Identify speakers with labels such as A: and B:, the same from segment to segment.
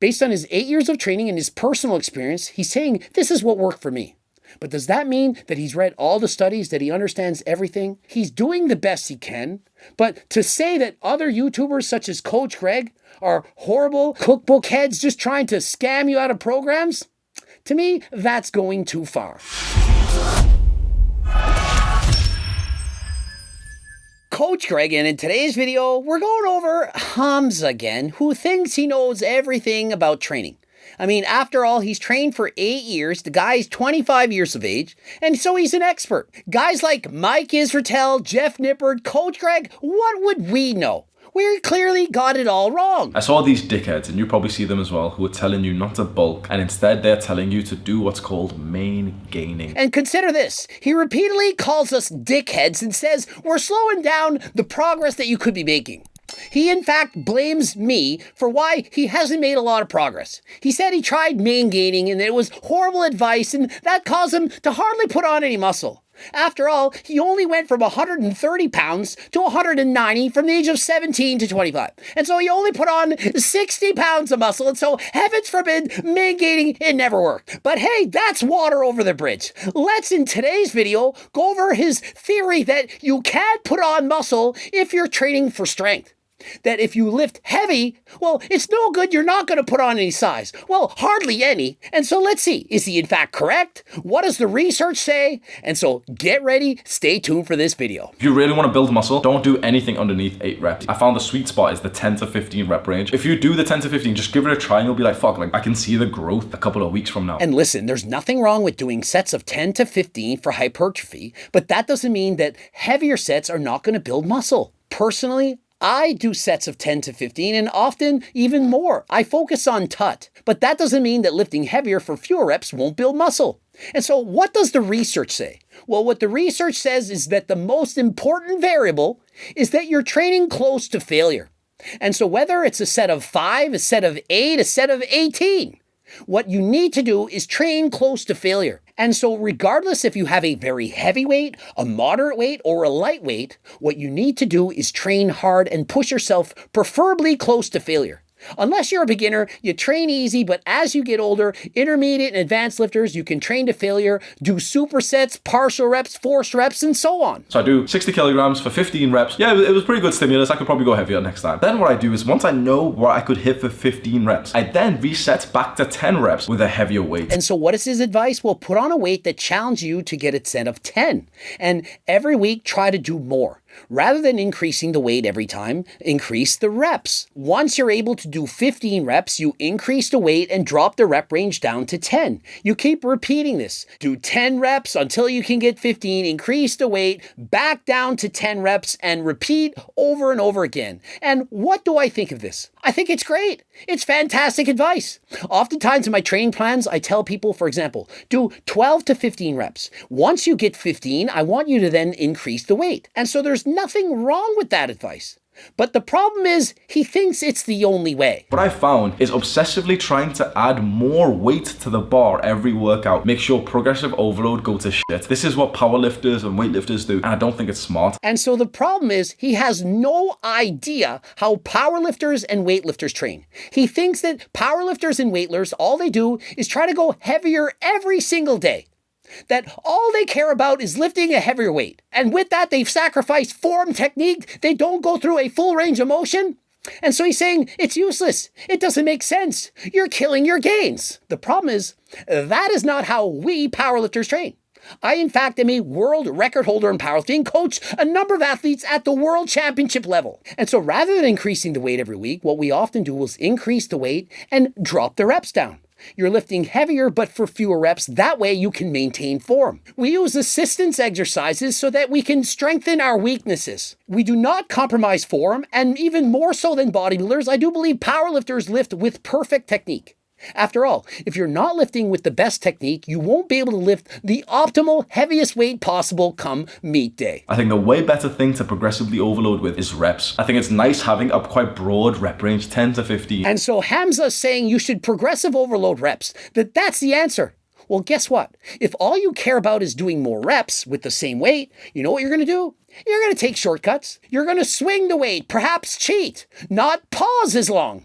A: Based on his 8 years of training and his personal experience, he's saying this is what worked for me. But does that mean that he's read all the studies, that he understands everything? He's doing the best he can. But to say that other YouTubers such as Coach Greg are horrible cookbook heads just trying to scam you out of programs, to me, that's going too far. Coach Greg, and in today's video, we're going over Hamza again, who thinks he knows everything about training. I mean, after all, he's trained for 8 years, the guy's 25 years of age, and so he's an expert. Guys like Mike Israetel, Jeff Nippard, Coach Greg, what would we know? We clearly got it all wrong.
B: I saw these dickheads, and you probably see them as well, who are telling you not to bulk, and instead they're telling you to do what's called main gaining.
A: And consider this, he repeatedly calls us dickheads and says we're slowing down the progress that you could be making. He in fact blames me for why he hasn't made a lot of progress. He said he tried main gaining and it was horrible advice and that caused him to hardly put on any muscle. After all, he only went from 130 pounds to 190 from the age of 17 to 25. And so he only put on 60 pounds of muscle. And so, heavens forbid, main gaining, it never worked. But hey, that's water over the bridge. Let's, in today's video, go over his theory that you can't put on muscle if you're training for strength. That if you lift heavy, well, it's no good, you're not going to put on any size. Well, hardly any. And so let's see, is he in fact correct? What does the research say? And so get ready, stay tuned for this video.
B: If you really want to build muscle, don't do anything underneath 8 reps. I found the sweet spot is the 10 to 15 rep range. If you do the 10 to 15, just give it a try and you'll be like, fuck, like I can see the growth a couple of weeks from now.
A: And listen, there's nothing wrong with doing sets of 10 to 15 for hypertrophy, but that doesn't mean that heavier sets are not going to build muscle. Personally, I do sets of 10 to 15 and often even more. I focus on TUT, but that doesn't mean that lifting heavier for fewer reps won't build muscle. And so what does the research say? Well, what the research says is that the most important variable is that you're training close to failure. And so whether it's a set of 5, a set of 8, a set of 18, what you need to do is train close to failure. And so regardless if you have a very heavy weight, a moderate weight, or a light weight, what you need to do is train hard and push yourself preferably close to failure. Unless you're a beginner, you train easy, but as you get older, intermediate and advanced lifters, you can train to failure, do supersets, partial reps, forced reps, and so on.
B: So I do 60 kilograms for 15 reps. Yeah, it was pretty good stimulus. I could probably go heavier next time. Then what I do is once I know what I could hit for 15 reps, I then reset back to 10 reps with a heavier weight.
A: And so what is his advice? Well, put on a weight that challenges you to get a set of 10. And every week, try to do more. Rather than increasing the weight every time, increase the reps. Once you're able to do 15 reps, you increase the weight and drop the rep range down to 10. You keep repeating this. Do 10 reps until you can get 15, increase the weight, back down to 10 reps, and repeat over and over again. And what do I think of this? I think it's great. It's fantastic advice. Oftentimes in my training plans, I tell people, for example, do 12 to 15 reps. Once you get 15, I want you to then increase the weight. And so there's nothing wrong with that advice. But the problem is, he thinks it's the only way.
B: What I found is obsessively trying to add more weight to the bar every workout makes your progressive overload go to shit. This is what powerlifters and weightlifters do, and I don't think it's smart.
A: And so the problem is, he has no idea how powerlifters and weightlifters train. He thinks that powerlifters and weightlifters, all they do is try to go heavier every single day. That all they care about is lifting a heavier weight. And with that, they've sacrificed form, technique. They don't go through a full range of motion. And so he's saying, it's useless. It doesn't make sense. You're killing your gains. The problem is, that is not how we powerlifters train. I, in fact, am a world record holder in powerlifting, coach a number of athletes at the world championship level. And so rather than increasing the weight every week, what we often do is increase the weight and drop the reps down. You're lifting heavier, but for fewer reps. That way you can maintain form. We use assistance exercises so that we can strengthen our weaknesses. We do not compromise form, and even more so than bodybuilders, I do believe powerlifters lift with perfect technique. After all, if you're not lifting with the best technique, you won't be able to lift the optimal, heaviest weight possible come meet day.
B: I think the way better thing to progressively overload with is reps. I think it's nice having a quite broad rep range, 10 to 15.
A: And so Hamza is saying you should progressive overload reps, that's the answer. Well, guess what? If all you care about is doing more reps with the same weight, you know what you're going to do? You're going to take shortcuts. You're going to swing the weight, perhaps cheat, not pause as long.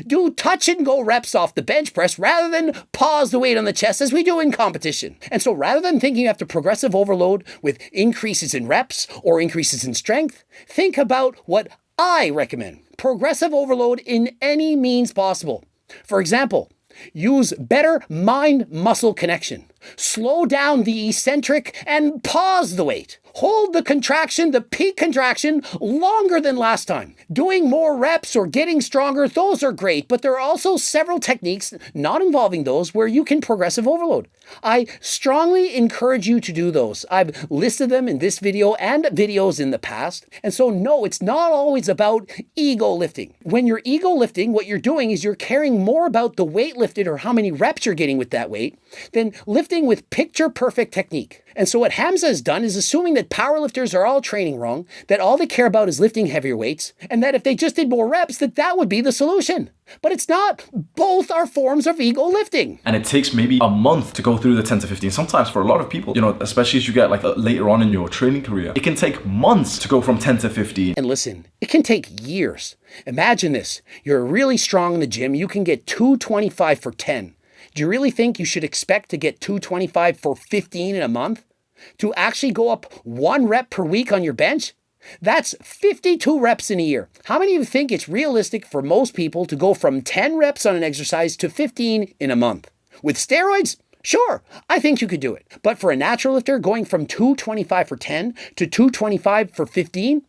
A: Do touch and go reps off the bench press rather than pause the weight on the chest as we do in competition. And so rather than thinking you have to progressive overload with increases in reps or increases in strength, think about what I recommend. Progressive overload in any means possible. For example, use better mind-muscle connection. Slow down the eccentric and pause the weight. Hold the contraction, the peak contraction, longer than last time. Doing more reps or getting stronger, those are great, but there are also several techniques, not involving those, where you can progressive overload. I strongly encourage you to do those. I've listed them in this video and videos in the past. And so no, it's not always about ego lifting. When you're ego lifting, what you're doing is you're caring more about the weight lifted or how many reps you're getting with that weight than lifting with picture perfect technique. And so what Hamza has done is assuming that powerlifters are all training wrong, that all they care about is lifting heavier weights, and that if they just did more reps, that would be the solution. But it's not. Both are forms of ego lifting.
B: And it takes maybe a month to go through the 10 to 15. Sometimes for a lot of people, especially as you get later on in your training career, it can take months to go from 10 to 15.
A: And listen, it can take years. Imagine this. You're really strong in the gym. You can get 225 for 10. Do you really think you should expect to get 225 for 15 in a month? To actually go up 1 rep per week on your bench? That's 52 reps in a year. How many of you think it's realistic for most people to go from 10 reps on an exercise to 15 in a month? With steroids? Sure, I think you could do it. But for a natural lifter, going from 225 for 10 to 225 for 15,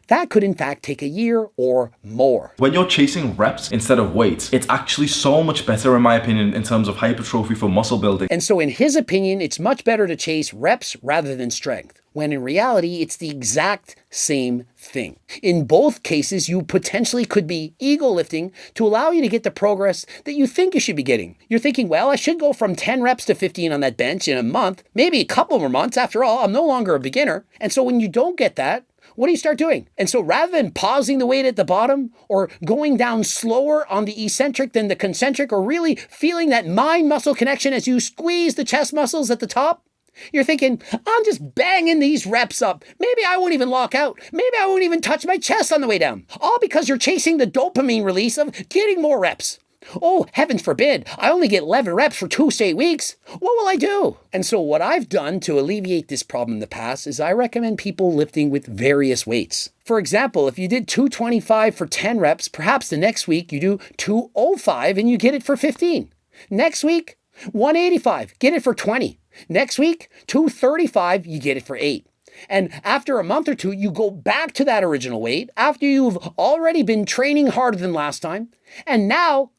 A: that could in fact take a year or more.
B: When you're chasing reps instead of weights, it's actually so much better in my opinion in terms of hypertrophy for muscle building.
A: And so in his opinion, it's much better to chase reps rather than strength, when in reality, it's the exact same thing. In both cases, you potentially could be ego lifting to allow you to get the progress that you think you should be getting. You're thinking, well, I should go from 10 reps to 15 on that bench in a month, maybe a couple more months. After all, I'm no longer a beginner. And so when you don't get that, what do you start doing? And so rather than pausing the weight at the bottom or going down slower on the eccentric than the concentric or really feeling that mind-muscle connection as you squeeze the chest muscles at the top, you're thinking, I'm just banging these reps up. Maybe I won't even lock out. Maybe I won't even touch my chest on the way down. All because you're chasing the dopamine release of getting more reps. Oh, heavens forbid, I only get 11 reps for 2 straight weeks. What will I do? And so what I've done to alleviate this problem in the past is I recommend people lifting with various weights. For example, if you did 225 for 10 reps, perhaps the next week you do 205 and you get it for 15. Next week, 185, get it for 20. Next week, 235, you get it for 8. And after a month or two, you go back to that original weight after you've already been training harder than last time. And now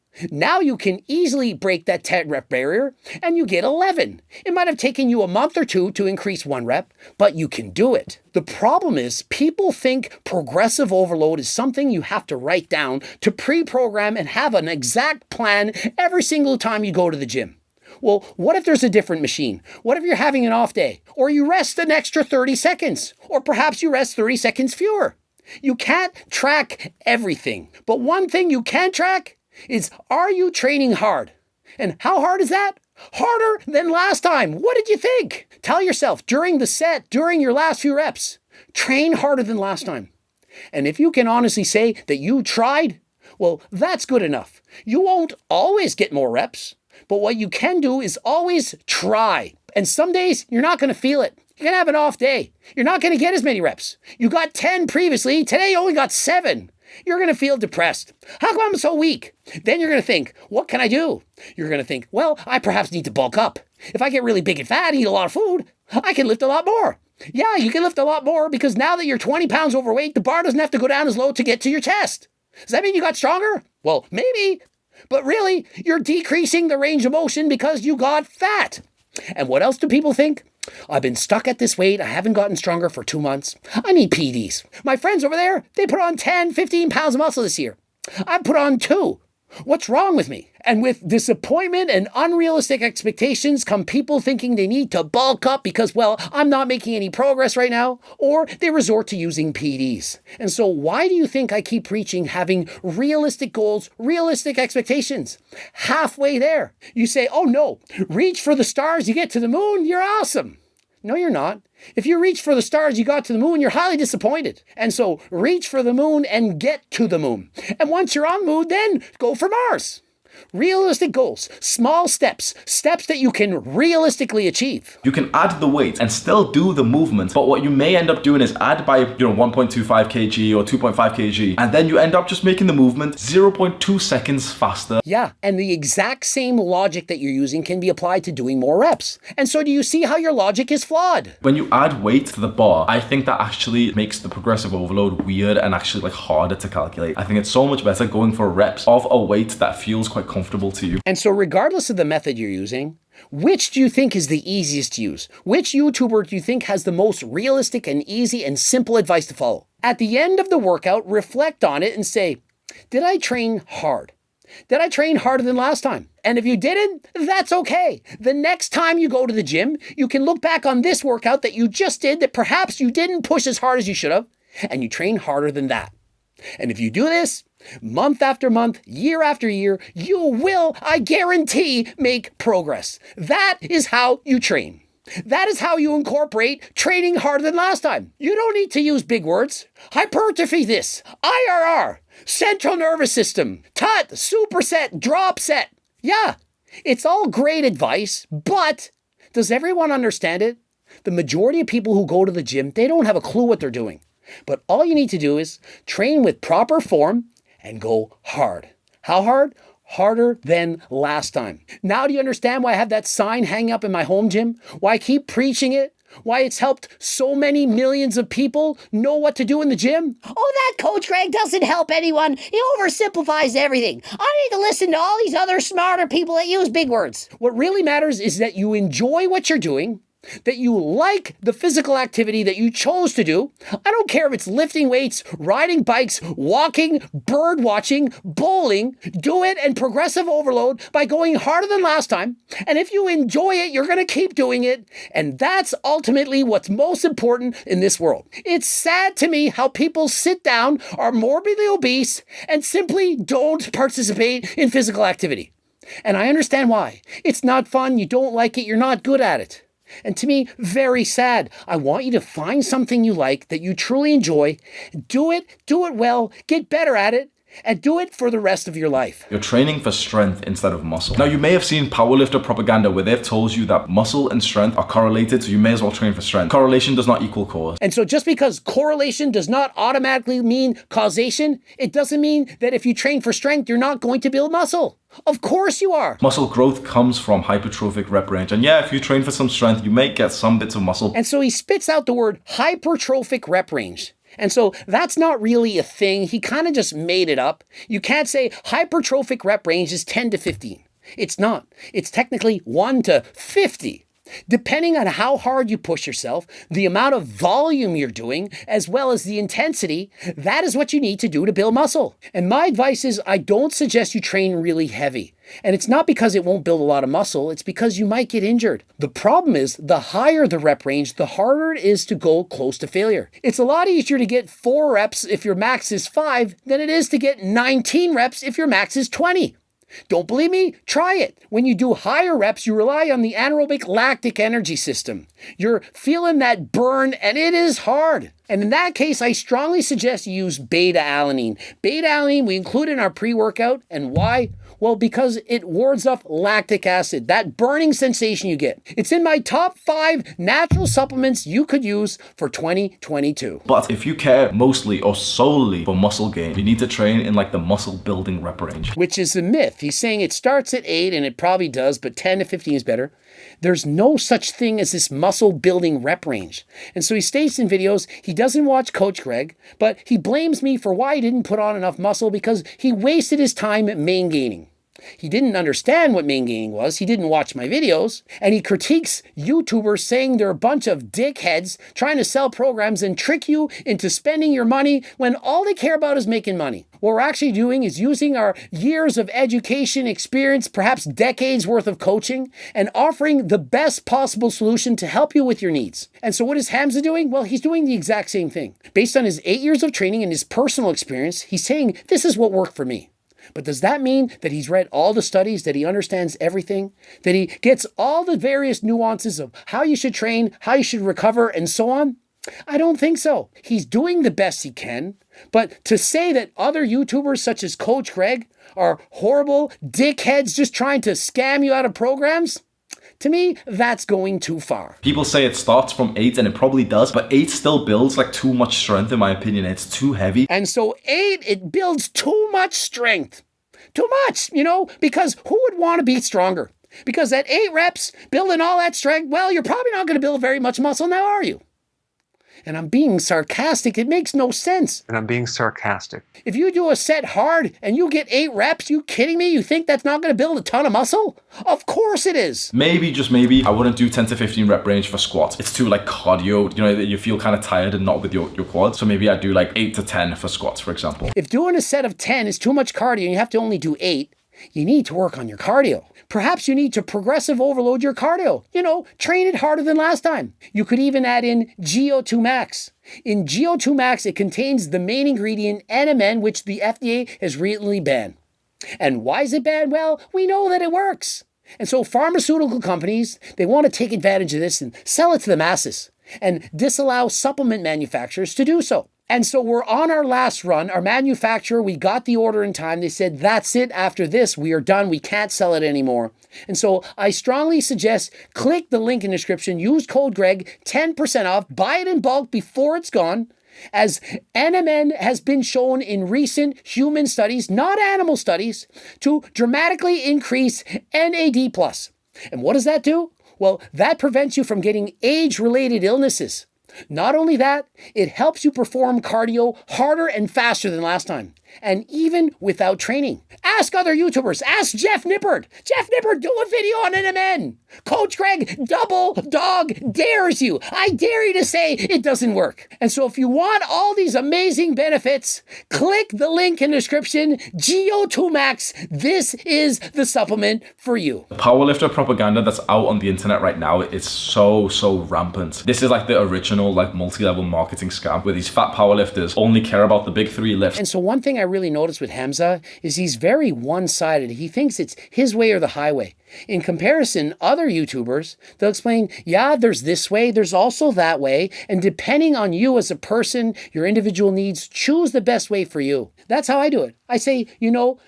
A: you can easily break that 10 rep barrier and you get 11. It might have taken you a month or two to increase 1 rep, but you can do it. The problem is people think progressive overload is something you have to write down to pre-program and have an exact plan every single time you go to the gym. Well, what if there's a different machine? What if you're having an off day? Or you rest an extra 30 seconds? Or perhaps you rest 30 seconds fewer? You can't track everything. But one thing you can track is, are you training hard? And how hard is that? Harder than last time. What did you think? Tell yourself during the set, during your last few reps, train harder than last time. And if you can honestly say that you tried, well, that's good enough. You won't always get more reps. But what you can do is always try. And some days you're not going to feel it. You're going to have an off day. You're not going to get as many reps. You got 10 previously. Today you only got 7. You're going to feel depressed. How come I'm so weak? Then you're going to think, what can I do? You're going to think, well, I perhaps need to bulk up. If I get really big and fat and eat a lot of food, I can lift a lot more. Yeah, you can lift a lot more because now that you're 20 pounds overweight, the bar doesn't have to go down as low to get to your chest. Does that mean you got stronger? Well, maybe. But really, you're decreasing the range of motion because you got fat. And what else do people think? I've been stuck at this weight. I haven't gotten stronger for 2 months. I need PEDs. My friends over there, they put on 10, 15 pounds of muscle this year. I put on 2. What's wrong with me? And with disappointment and unrealistic expectations come people thinking they need to bulk up because, well, I'm not making any progress right now, or they resort to using PEDs. And so why do you think I keep preaching having realistic goals, realistic expectations? Halfway there, you say, oh no, reach for the stars, you get to the moon, you're awesome. No, you're not. If you reach for the stars, you got to the moon, you're highly disappointed. And so reach for the moon and get to the moon. And once you're on the moon, then go for Mars. Realistic goals, small steps, steps that you can realistically achieve.
B: You can add the weight and still do the movement, but what you may end up doing is add by 1.25 kg or 2.5 kg, and then you end up just making the movement 0.2 seconds faster.
A: Yeah, and the exact same logic that you're using can be applied to doing more reps. And so do you see how your logic is flawed?
B: When you add weight to the bar, I think that actually makes the progressive overload weird and actually like harder to calculate. I think it's so much better going for reps of a weight that feels quite comfortable to you.
A: And so regardless of the method you're using, which do you think is the easiest to use? Which YouTuber do you think has the most realistic and easy and simple advice to follow? At the end of the workout, reflect on it and say, did I train hard? Did I train harder than last time? And if you didn't, that's okay. The next time you go to the gym, you can look back on this workout that you just did that perhaps you didn't push as hard as you should have, and you train harder than that. And if you do this, month after month, year after year, you will, I guarantee, make progress. That is how you train. That is how you incorporate training harder than last time. You don't need to use big words. Hypertrophy this, IRR, central nervous system, TUT, superset, drop set. Yeah, it's all great advice, but does everyone understand it? The majority of people who go to the gym, they don't have a clue what they're doing. But all you need to do is train with proper form and go hard. How hard? Harder than last time. Now do you understand why I have that sign hanging up in my home gym? Why I keep preaching it? Why it's helped so many millions of people know what to do in the gym?
C: Oh, that Coach Greg doesn't help anyone. He oversimplifies everything. I need to listen to all these other smarter people that use big words.
A: What really matters is that you enjoy what you're doing, that you like the physical activity that you chose to do. I don't care if it's lifting weights, riding bikes, walking, bird watching, bowling. Do it and progressive overload by going harder than last time. And if you enjoy it, you're going to keep doing it. And that's ultimately what's most important in this world. It's sad to me how people sit down, are morbidly obese, and simply don't participate in physical activity. And I understand why. It's not fun. You don't like it. You're not good at it. And to me, very sad. I want you to find something you like that you truly enjoy, do it well, get better at it, and do it for the rest of your life.
B: You're training for strength instead of muscle. Now, you may have seen powerlifter propaganda where they've told you that muscle and strength are correlated, so you may as well train for strength. Correlation does not equal cause.
A: And so just because correlation does not automatically mean causation, it doesn't mean that if you train for strength, you're not going to build muscle. Of course you are.
B: Muscle growth comes from hypertrophic rep range. And yeah, if you train for some strength, you may get some bits of muscle.
A: And so he spits out the word hypertrophic rep range. And so that's not really a thing. He kind of just made it up. You can't say hypertrophic rep range is 10 to 15. It's not. It's technically 1 to 50. Depending on how hard you push yourself, the amount of volume you're doing, as well as the intensity, that is what you need to do to build muscle. And my advice is I don't suggest you train really heavy. And it's not because it won't build a lot of muscle, it's because you might get injured. The problem is the higher the rep range, the harder it is to go close to failure. It's a lot easier to get 4 reps if your max is 5 than it is to get 19 reps if your max is 20. Don't believe me? Try it. When you do higher reps, you rely on the anaerobic lactic energy system. You're feeling that burn, and it is hard. And in that case, I strongly suggest you use beta-alanine. Beta-alanine we include in our pre-workout. And why? Well, because it wards off lactic acid, that burning sensation you get. It's in my top 5 natural supplements you could use for 2022.
B: But if you care mostly or solely for muscle gain, you need to train in like the muscle building rep range.
A: Which is a myth. He's saying it starts at 8, and it probably does, but 10 to 15 is better. There's no such thing as this muscle building rep range. And so he states in videos he doesn't watch Coach Greg, but he blames me for why he didn't put on enough muscle because he wasted his time at main gaining. He didn't understand what main gaining was. He didn't watch my videos. And he critiques YouTubers saying they're a bunch of dickheads trying to sell programs and trick you into spending your money when all they care about is making money. What we're actually doing is using our years of education, experience, perhaps decades worth of coaching, and offering the best possible solution to help you with your needs. And so what is Hamza doing? Well, he's doing the exact same thing. Based on his 8 years of training and his personal experience, he's saying, this is what worked for me. But does that mean that he's read all the studies, that he understands everything, that he gets all the various nuances of how you should train, how you should recover, and so on? I don't think so. He's doing the best he can, but to say that other YouTubers such as Coach Greg are horrible dickheads just trying to scam you out of programs, to me, that's going too far.
B: People say it starts from 8, and it probably does, but 8 still builds like too much strength in my opinion. It's too heavy.
A: And so 8, it builds too much strength. Too much, because who would want to be stronger? Because at 8 reps, building all that strength, well, you're probably not going to build very much muscle now, are you? And I'm being sarcastic. It makes no sense. If you do a set hard and you get 8 reps, you kidding me? You think that's not going to build a ton of muscle? Of course it is.
B: Maybe, just maybe, I wouldn't do 10 to 15 rep range for squats. It's too like cardio, you feel kind of tired and not with your quads. So maybe I'd do like 8 to 10 for squats, for example.
A: If doing a set of 10 is too much cardio and you have to only do 8, you need to work on your cardio. Perhaps you need to progressive overload your cardio. Train it harder than last time. You could even add in GO2 Max. In GO2 Max, it contains the main ingredient NMN, which the FDA has recently banned. And why is it banned? Well, we know that it works. And so pharmaceutical companies, they want to take advantage of this and sell it to the masses and disallow supplement manufacturers to do so. And so we're on our last run. Our manufacturer, we got the order in time. They said, that's it. After this, we are done. We can't sell it anymore. And so I strongly suggest click the link in the description, use code Greg, 10% off, buy it in bulk before it's gone, as NMN has been shown in recent human studies, not animal studies, to dramatically increase NAD+. And what does that do? Well, that prevents you from getting age-related illnesses. Not only that, it helps you perform cardio harder and faster than last time, and even without training. Ask other YouTubers. Ask Jeff Nippert. Jeff Nippert, do a video on NMN. Coach Greg double dog dares you. I dare you to say it doesn't work. And so if you want all these amazing benefits, click the link in the description. GO2 Max. This is the supplement for you.
B: The powerlifter propaganda that's out on the internet right now is so rampant. This is like the original like multi-level marketing scam where these fat powerlifters only care about the big 3 lifts.
A: And so one thing I really noticed with Hamza is he's very one-sided. He thinks it's his way or the highway. In comparison, other YouTubers, they'll explain, yeah, there's this way, there's also that way, and depending on you as a person, your individual needs, choose the best way for you. That's how I do it. I say,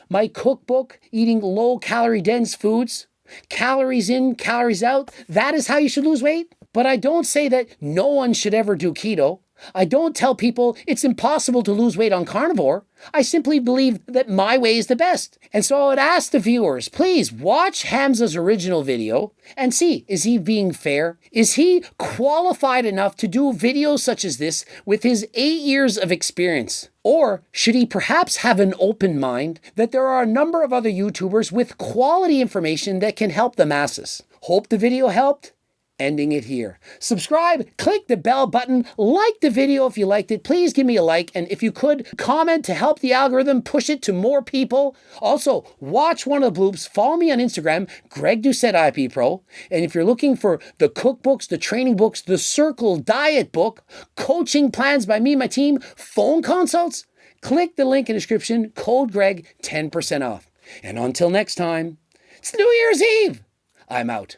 A: my cookbook, eating low-calorie dense foods, calories in, calories out, that is how you should lose weight. But I don't say that no one should ever do keto. I don't tell people it's impossible to lose weight on carnivore. I simply believe that my way is the best. And so I would ask the viewers, please watch Hamza's original video and see, is he being fair? Is he qualified enough to do videos such as this with his 8 years of experience? Or should he perhaps have an open mind that there are a number of other YouTubers with quality information that can help the masses? Hope the video helped. Ending it here. Subscribe, click the bell button, like the video if you liked it. Please give me a like, and if you could, comment to help the algorithm push it to more people. Also, watch one of the bloops. Follow me on Instagram, Greg Doucette IP Pro. And if you're looking for the cookbooks, the training books, the Circle Diet book, coaching plans by me and my team, phone consults, click the link in the description, code Greg, 10% off. And until next time, it's New Year's Eve. I'm out.